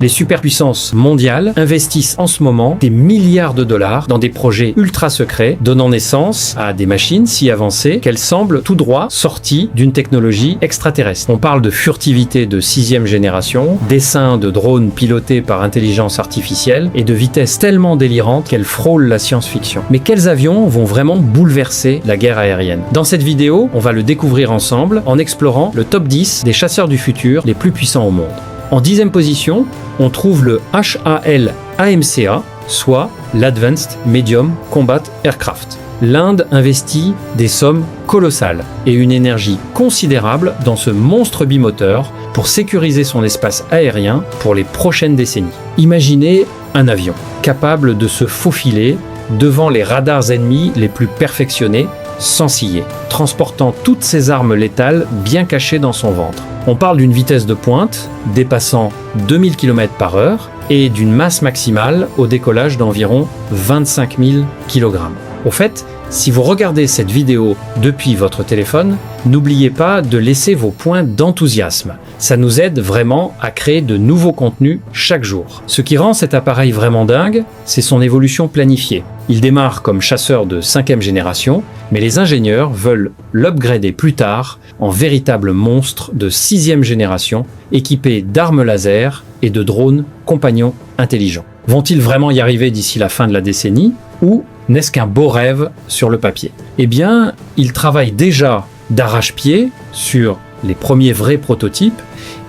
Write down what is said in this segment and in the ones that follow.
Les superpuissances mondiales investissent en ce moment des milliards de dollars dans des projets ultra secrets, donnant naissance à des machines si avancées qu'elles semblent tout droit sorties d'une technologie extraterrestre. On parle de furtivité de 6e génération, d'essaims de drones pilotés par intelligence artificielle et de vitesse tellement délirante qu'elles frôlent la science-fiction. Mais quels avions vont vraiment bouleverser la guerre aérienne? Dans cette vidéo, on va le découvrir ensemble en explorant le top 10 des chasseurs du futur les plus puissants au monde. En 10e position, on trouve le HAL AMCA, soit l'Advanced Medium Combat Aircraft. L'Inde investit des sommes colossales et une énergie considérable dans ce monstre bimoteur pour sécuriser son espace aérien pour les prochaines décennies. Imaginez un avion capable de se faufiler devant les radars ennemis les plus perfectionnés sans ciller, transportant toutes ses armes létales bien cachées dans son ventre. On parle d'une vitesse de pointe dépassant 2000 km/h et d'une masse maximale au décollage d'environ 25 000 kg. Au fait, si vous regardez cette vidéo depuis votre téléphone, n'oubliez pas de laisser vos points d'enthousiasme. Ça nous aide vraiment à créer de nouveaux contenus chaque jour. Ce qui rend cet appareil vraiment dingue, c'est son évolution planifiée. Il démarre comme chasseur de 5e génération, mais les ingénieurs veulent l'upgrader plus tard en véritable monstre de 6e génération, équipé d'armes laser et de drones compagnons intelligents. Vont-ils vraiment y arriver d'ici la fin de la décennie, ou n'est-ce qu'un beau rêve sur le papier? Eh bien, ils travaillent déjà d'arrache-pied sur les premiers vrais prototypes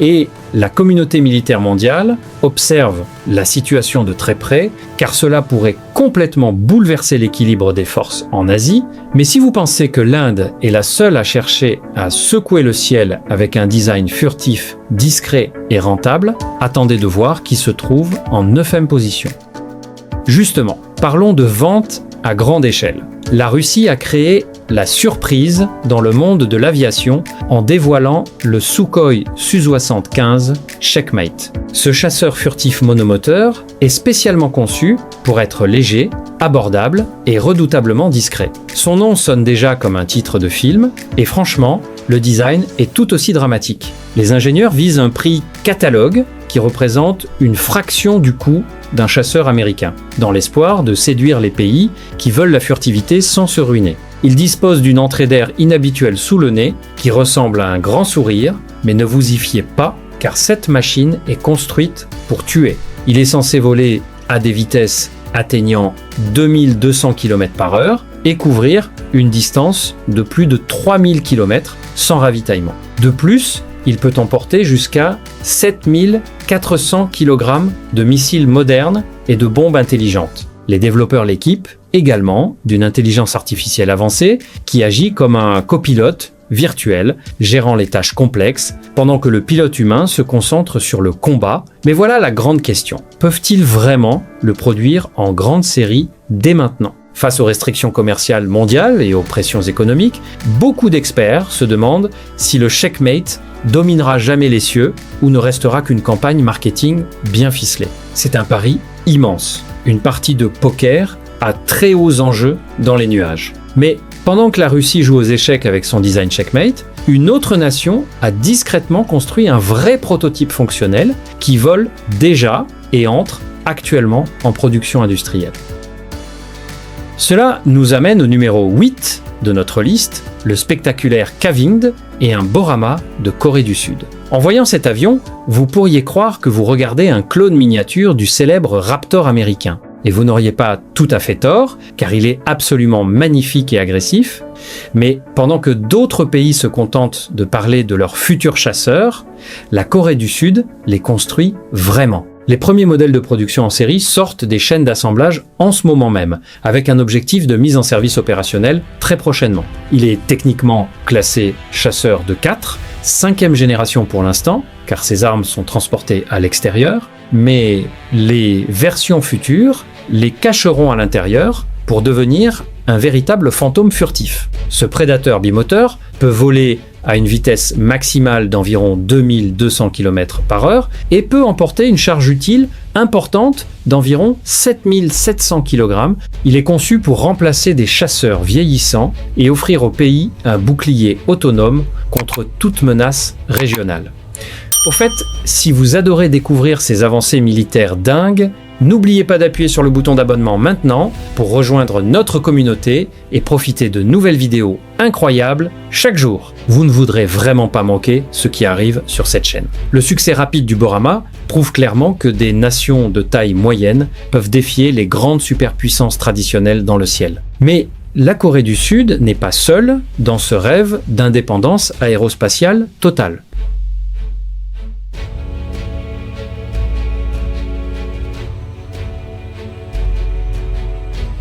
et la communauté militaire mondiale observe la situation de très près car cela pourrait complètement bouleverser l'équilibre des forces en Asie. Mais si vous pensez que l'Inde est la seule à chercher à secouer le ciel avec un design furtif, discret et rentable, attendez de voir qui se trouve en 9e position. Justement, parlons de vente à grande échelle. La Russie a créé la surprise dans le monde de l'aviation en dévoilant le Sukhoi Su-75 Checkmate. Ce chasseur furtif monomoteur est spécialement conçu pour être léger, abordable et redoutablement discret. Son nom sonne déjà comme un titre de film et franchement, le design est tout aussi dramatique. Les ingénieurs visent un prix catalogue qui représente une fraction du coût d'un chasseur américain, dans l'espoir de séduire les pays qui veulent la furtivité sans se ruiner. Il dispose d'une entrée d'air inhabituelle sous le nez qui ressemble à un grand sourire, mais ne vous y fiez pas car cette machine est construite pour tuer. Il est censé voler à des vitesses atteignant 2200 km/h et couvrir une distance de plus de 3000 km sans ravitaillement. De plus, il peut emporter jusqu'à 7400 kg de missiles modernes et de bombes intelligentes. Les développeurs l'équipent également d'une intelligence artificielle avancée qui agit comme un copilote virtuel gérant les tâches complexes pendant que le pilote humain se concentre sur le combat. Mais voilà la grande question. Peuvent-ils vraiment le produire en grande série dès maintenant? Face aux restrictions commerciales mondiales et aux pressions économiques, beaucoup d'experts se demandent si le Checkmate dominera jamais les cieux ou ne restera qu'une campagne marketing bien ficelée. C'est un pari immense, une partie de poker à très hauts enjeux dans les nuages. Mais pendant que la Russie joue aux échecs avec son design Checkmate, une autre nation a discrètement construit un vrai prototype fonctionnel qui vole déjà et entre actuellement en production industrielle. Cela nous amène au numéro 8 de notre liste, le spectaculaire Kaving et un Borama de Corée du Sud. En voyant cet avion, vous pourriez croire que vous regardez un clone miniature du célèbre Raptor américain. Et vous n'auriez pas tout à fait tort, car il est absolument magnifique et agressif. Mais pendant que d'autres pays se contentent de parler de leurs futurs chasseurs, la Corée du Sud les construit vraiment. Les premiers modèles de production en série sortent des chaînes d'assemblage en ce moment même, avec un objectif de mise en service opérationnel très prochainement. Il est techniquement classé chasseur de 4, 5e génération pour l'instant, car ces armes sont transportées à l'extérieur, mais les versions futures les cacheront à l'intérieur pour devenir un véritable fantôme furtif. Ce prédateur bimoteur peut voler à une vitesse maximale d'environ 2200 km/h et peut emporter une charge utile importante d'environ 7700 kg. Il est conçu pour remplacer des chasseurs vieillissants et offrir au pays un bouclier autonome contre toute menace régionale. Au fait, si vous adorez découvrir ces avancées militaires dingues, n'oubliez pas d'appuyer sur le bouton d'abonnement maintenant pour rejoindre notre communauté et profiter de nouvelles vidéos incroyables chaque jour. Vous ne voudrez vraiment pas manquer ce qui arrive sur cette chaîne. Le succès rapide du Borama prouve clairement que des nations de taille moyenne peuvent défier les grandes superpuissances traditionnelles dans le ciel. Mais la Corée du Sud n'est pas seule dans ce rêve d'indépendance aérospatiale totale.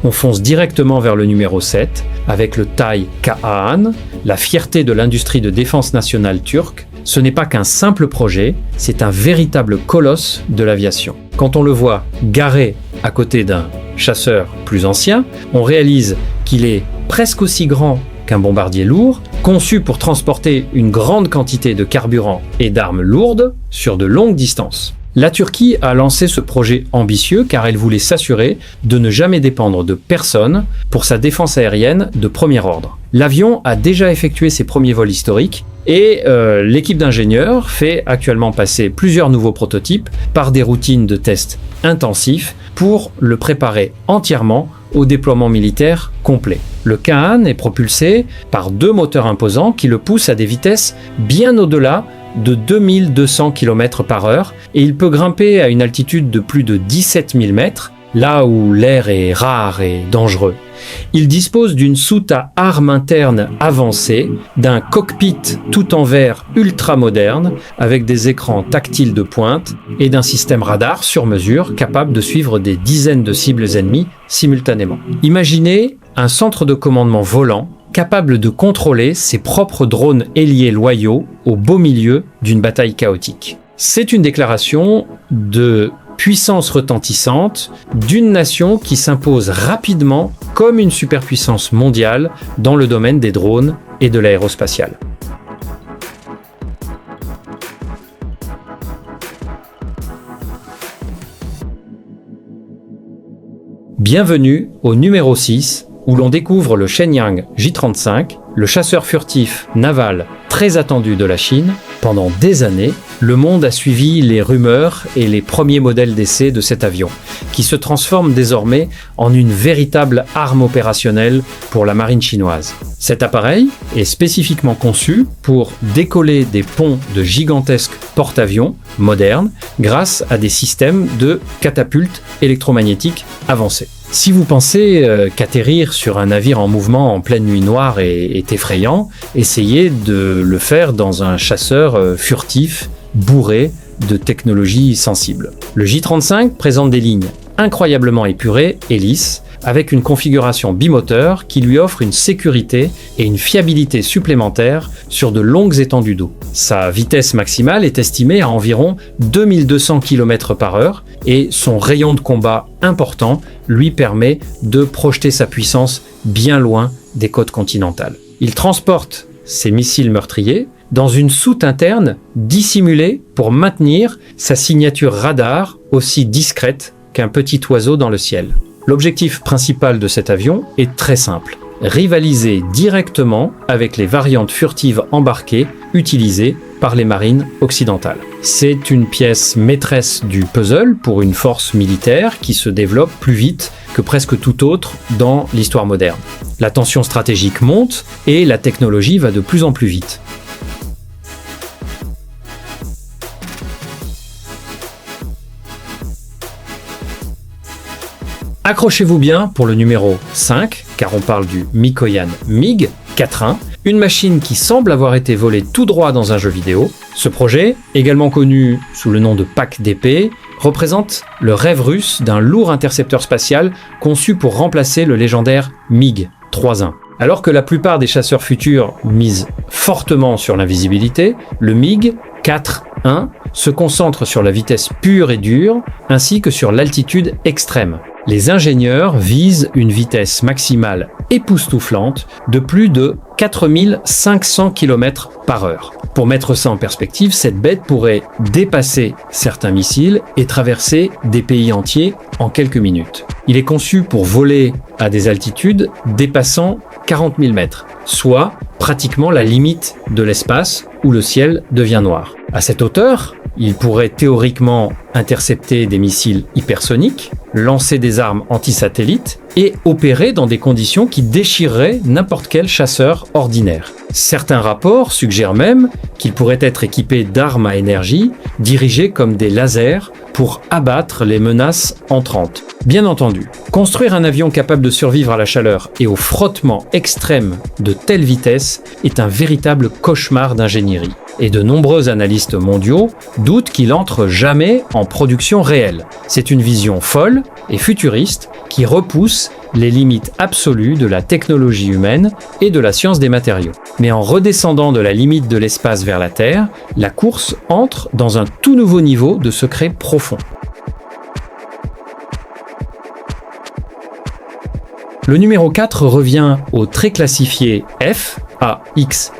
On fonce directement vers le numéro 7 avec le TAI Kaan, la fierté de l'industrie de défense nationale turque. Ce n'est pas qu'un simple projet, c'est un véritable colosse de l'aviation. Quand on le voit garé à côté d'un chasseur plus ancien, on réalise qu'il est presque aussi grand qu'un bombardier lourd, conçu pour transporter une grande quantité de carburant et d'armes lourdes sur de longues distances. La Turquie a lancé ce projet ambitieux car elle voulait s'assurer de ne jamais dépendre de personne pour sa défense aérienne de premier ordre. L'avion a déjà effectué ses premiers vols historiques et l'équipe d'ingénieurs fait actuellement passer plusieurs nouveaux prototypes par des routines de tests intensifs pour le préparer entièrement au déploiement militaire complet. Le Kaan est propulsé par 2 moteurs imposants qui le poussent à des vitesses bien au-delà de 2200 km/h et il peut grimper à une altitude de plus de 17 000 mètres, là où l'air est rare et dangereux. Il dispose d'une soute à armes internes avancée, d'un cockpit tout en verre ultra moderne, avec des écrans tactiles de pointe et d'un système radar sur mesure capable de suivre des dizaines de cibles ennemies simultanément. Imaginez un centre de commandement volant capable de contrôler ses propres drones ailiers loyaux au beau milieu d'une bataille chaotique. C'est une déclaration de puissance retentissante d'une nation qui s'impose rapidement comme une superpuissance mondiale dans le domaine des drones et de l'aérospatiale. Bienvenue au numéro 6, où l'on découvre le Shenyang J-35, le chasseur furtif naval très attendu de la Chine. Pendant des années, le monde a suivi les rumeurs et les premiers modèles d'essai de cet avion, qui se transforme désormais en une véritable arme opérationnelle pour la marine chinoise. Cet appareil est spécifiquement conçu pour décoller des ponts de gigantesques porte-avions modernes grâce à des systèmes de catapultes électromagnétiques avancés. Si vous pensez qu'atterrir sur un navire en mouvement en pleine nuit noire est effrayant, essayez de le faire dans un chasseur furtif, bourré de technologies sensibles. Le J-35 présente des lignes incroyablement épurées et lisses, avec une configuration bimoteur qui lui offre une sécurité et une fiabilité supplémentaires sur de longues étendues d'eau. Sa vitesse maximale est estimée à environ 2200 km/h et son rayon de combat important lui permet de projeter sa puissance bien loin des côtes continentales. Il transporte ses missiles meurtriers dans une soute interne dissimulée pour maintenir sa signature radar aussi discrète qu'un petit oiseau dans le ciel. L'objectif principal de cet avion est très simple: rivaliser directement avec les variantes furtives embarquées utilisées par les marines occidentales. C'est une pièce maîtresse du puzzle pour une force militaire qui se développe plus vite que presque tout autre dans l'histoire moderne. La tension stratégique monte et la technologie va de plus en plus vite. Accrochez-vous bien pour le numéro 5, car on parle du Mikoyan MiG 4.1, une machine qui semble avoir été volée tout droit dans un jeu vidéo. Ce projet, également connu sous le nom de Pack d'épée, représente le rêve russe d'un lourd intercepteur spatial conçu pour remplacer le légendaire MiG 3.1. Alors que la plupart des chasseurs futurs misent fortement sur l'invisibilité, le MiG 4.1 se concentre sur la vitesse pure et dure, ainsi que sur l'altitude extrême. Les ingénieurs visent une vitesse maximale époustouflante de plus de 4500 km/h. Pour mettre ça en perspective, cette bête pourrait dépasser certains missiles et traverser des pays entiers en quelques minutes. Il est conçu pour voler à des altitudes dépassant 40 000 mètres, soit pratiquement la limite de l'espace où le ciel devient noir. À cette hauteur, il pourrait théoriquement intercepter des missiles hypersoniques, lancer des armes anti-satellites et opérer dans des conditions qui déchireraient n'importe quel chasseur ordinaire. Certains rapports suggèrent même qu'il pourrait être équipé d'armes à énergie dirigées comme des lasers pour abattre les menaces entrantes. Bien entendu, construire un avion capable de survivre à la chaleur et au frottement extrême de telle vitesse est un véritable cauchemar d'ingénierie. Et de nombreux analystes mondiaux doutent qu'il entre jamais en production réelle. C'est une vision folle et futuriste qui repousse les limites absolues de la technologie humaine et de la science des matériaux. Mais en redescendant de la limite de l'espace vers la Terre, la course entre dans un tout nouveau niveau de secret profond. Le numéro 4 revient au très classifié F/A-XX,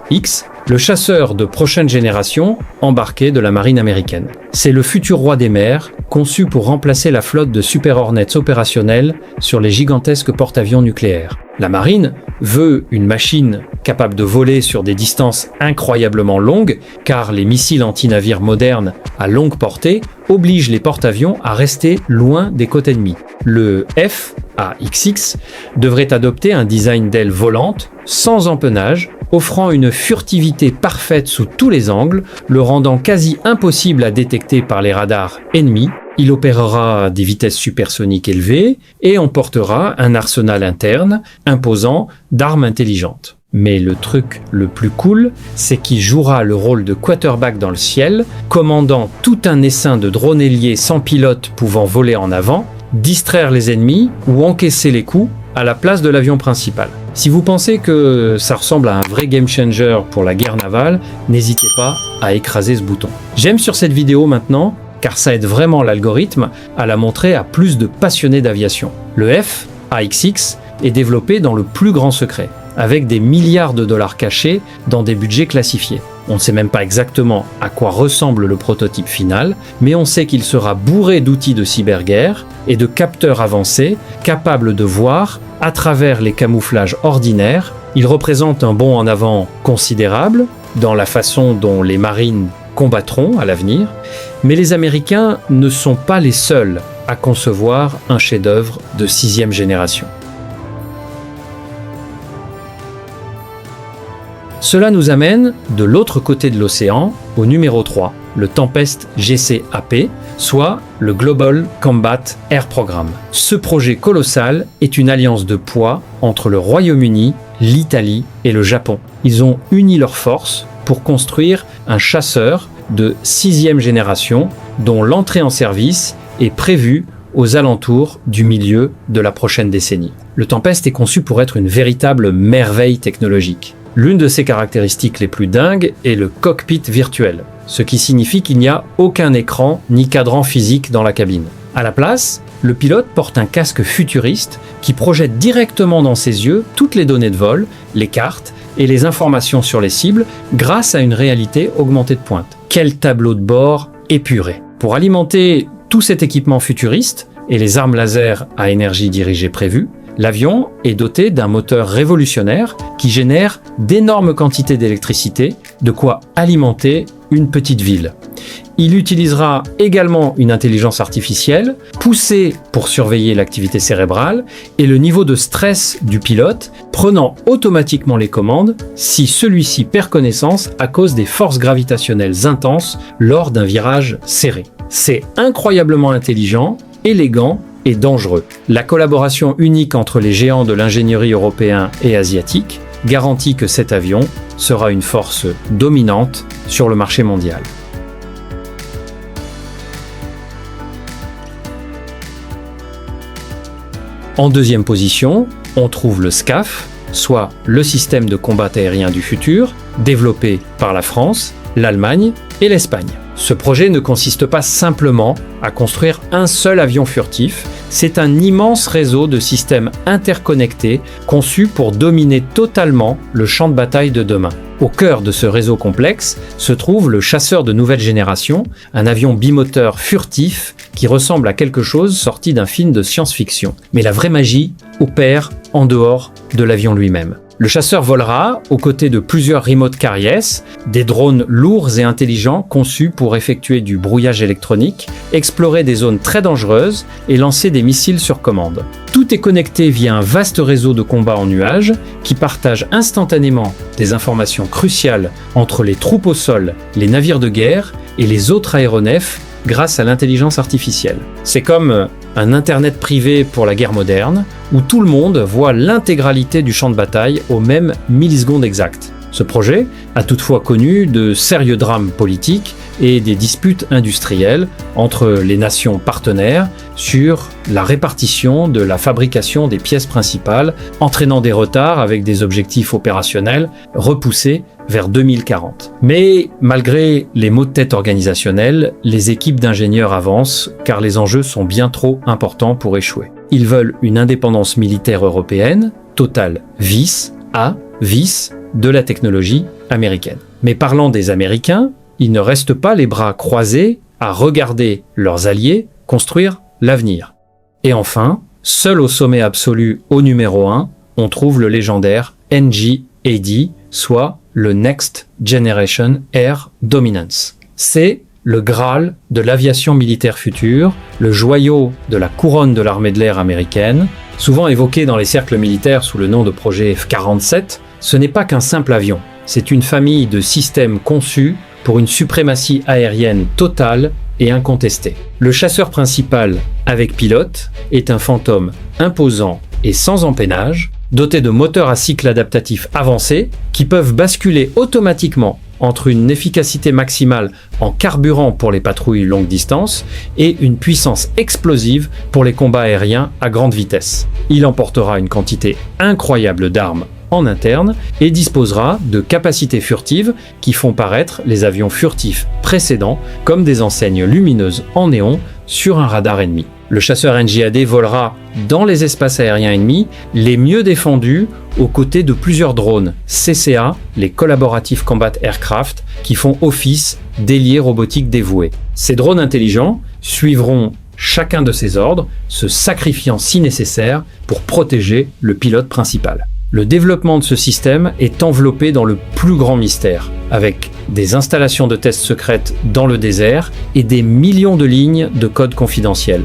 le chasseur de prochaine génération embarqué de la marine américaine. C'est le futur roi des mers, conçu pour remplacer la flotte de Super Hornets opérationnels sur les gigantesques porte-avions nucléaires. La marine veut une machine capable de voler sur des distances incroyablement longues, car les missiles anti-navires modernes à longue portée obligent les porte-avions à rester loin des côtes ennemies. Le F/A-XX devrait adopter un design d'aile volante, sans empennage, offrant une furtivité parfaite sous tous les angles, le rendant quasi impossible à détecter par les radars ennemis. Il opérera à des vitesses supersoniques élevées et emportera un arsenal interne imposant d'armes intelligentes. Mais le truc le plus cool, c'est qu'il jouera le rôle de quarterback dans le ciel, commandant tout un essaim de drones ailiers sans pilote pouvant voler en avant, distraire les ennemis ou encaisser les coups à la place de l'avion principal. Si vous pensez que ça ressemble à un vrai game changer pour la guerre navale, n'hésitez pas à écraser ce bouton. J'aime sur cette vidéo maintenant, car ça aide vraiment l'algorithme à la montrer à plus de passionnés d'aviation. Le F/A-XX est développé dans le plus grand secret, avec des milliards de dollars cachés dans des budgets classifiés. On ne sait même pas exactement à quoi ressemble le prototype final, mais on sait qu'il sera bourré d'outils de cyberguerre et de capteurs avancés capables de voir à travers les camouflages ordinaires. Il représente un bond en avant considérable dans la façon dont les marines combattront à l'avenir, mais les Américains ne sont pas les seuls à concevoir un chef-d'œuvre de 6e génération. Cela nous amène de l'autre côté de l'océan, au numéro 3, le Tempest GCAP, soit le Global Combat Air Programme. Ce projet colossal est une alliance de poids entre le Royaume-Uni, l'Italie et le Japon. Ils ont uni leurs forces pour construire un chasseur de 6e génération dont l'entrée en service est prévue aux alentours du milieu de la prochaine décennie. Le Tempest est conçu pour être une véritable merveille technologique. L'une de ses caractéristiques les plus dingues est le cockpit virtuel, ce qui signifie qu'il n'y a aucun écran ni cadran physique dans la cabine. À la place, le pilote porte un casque futuriste qui projette directement dans ses yeux toutes les données de vol, les cartes et les informations sur les cibles grâce à une réalité augmentée de pointe. Quel tableau de bord épuré! Pour alimenter tout cet équipement futuriste et les armes laser à énergie dirigée prévues, l'avion est doté d'un moteur révolutionnaire qui génère d'énormes quantités d'électricité, de quoi alimenter une petite ville. Il utilisera également une intelligence artificielle poussée pour surveiller l'activité cérébrale et le niveau de stress du pilote, prenant automatiquement les commandes si celui-ci perd connaissance à cause des forces gravitationnelles intenses lors d'un virage serré. C'est incroyablement intelligent, élégant et dangereux. La collaboration unique entre les géants de l'ingénierie européen et asiatique garantit que cet avion sera une force dominante sur le marché mondial. En deuxième position, on trouve le SCAF, soit le système de combat aérien du futur, développé par la France, l'Allemagne et l'Espagne. Ce projet ne consiste pas simplement à construire un seul avion furtif, c'est un immense réseau de systèmes interconnectés conçus pour dominer totalement le champ de bataille de demain. Au cœur de ce réseau complexe se trouve le chasseur de nouvelle génération, un avion bimoteur furtif qui ressemble à quelque chose sorti d'un film de science-fiction. Mais la vraie magie opère en dehors de l'avion lui-même. Le chasseur volera aux côtés de plusieurs remote carriers, des drones lourds et intelligents conçus pour effectuer du brouillage électronique, explorer des zones très dangereuses et lancer des missiles sur commande. Tout est connecté via un vaste réseau de combat en nuage qui partage instantanément des informations cruciales entre les troupes au sol, les navires de guerre et les autres aéronefs grâce à l'intelligence artificielle. C'est comme un Internet privé pour la guerre moderne, où tout le monde voit l'intégralité du champ de bataille aux mêmes millisecondes exactes. Ce projet a toutefois connu de sérieux drames politiques et des disputes industrielles entre les nations partenaires sur la répartition de la fabrication des pièces principales, entraînant des retards avec des objectifs opérationnels repoussés vers 2040. Mais malgré les maux de tête organisationnels, les équipes d'ingénieurs avancent car les enjeux sont bien trop importants pour échouer. Ils veulent une indépendance militaire européenne, totale vice de la technologie américaine. Mais parlant des Américains, ils ne restent pas les bras croisés à regarder leurs alliés construire l'avenir. Et enfin, seul au sommet absolu au numéro 1, on trouve le légendaire NGAD, soit le Next Generation Air Dominance. C'est le Graal de l'aviation militaire future, le joyau de la couronne de l'armée de l'air américaine, souvent évoqué dans les cercles militaires sous le nom de projet F-47, ce n'est pas qu'un simple avion, c'est une famille de systèmes conçus pour une suprématie aérienne totale et incontestée. Le chasseur principal avec pilote est un fantôme imposant et sans empennage, doté de moteurs à cycle adaptatif avancés qui peuvent basculer automatiquement entre une efficacité maximale en carburant pour les patrouilles longue distance et une puissance explosive pour les combats aériens à grande vitesse. Il emportera une quantité incroyable d'armes en interne et disposera de capacités furtives qui font paraître les avions furtifs précédents comme des enseignes lumineuses en néon sur un radar ennemi. Le chasseur NGAD volera dans les espaces aériens ennemis les mieux défendus aux côtés de plusieurs drones CCA, les Collaborative Combat Aircraft, qui font office d'ailiers robotiques dévoués. Ces drones intelligents suivront chacun de ses ordres, se sacrifiant si nécessaire pour protéger le pilote principal. Le développement de ce système est enveloppé dans le plus grand mystère, avec des installations de tests secrètes dans le désert et des millions de lignes de code confidentiels.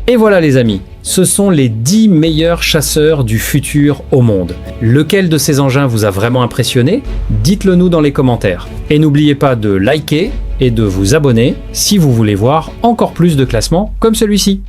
Et voilà les amis, ce sont les 10 meilleurs chasseurs du futur au monde. Lequel de ces engins vous a vraiment impressionné? Dites-le nous dans les commentaires. Et n'oubliez pas de liker et de vous abonner si vous voulez voir encore plus de classements comme celui-ci.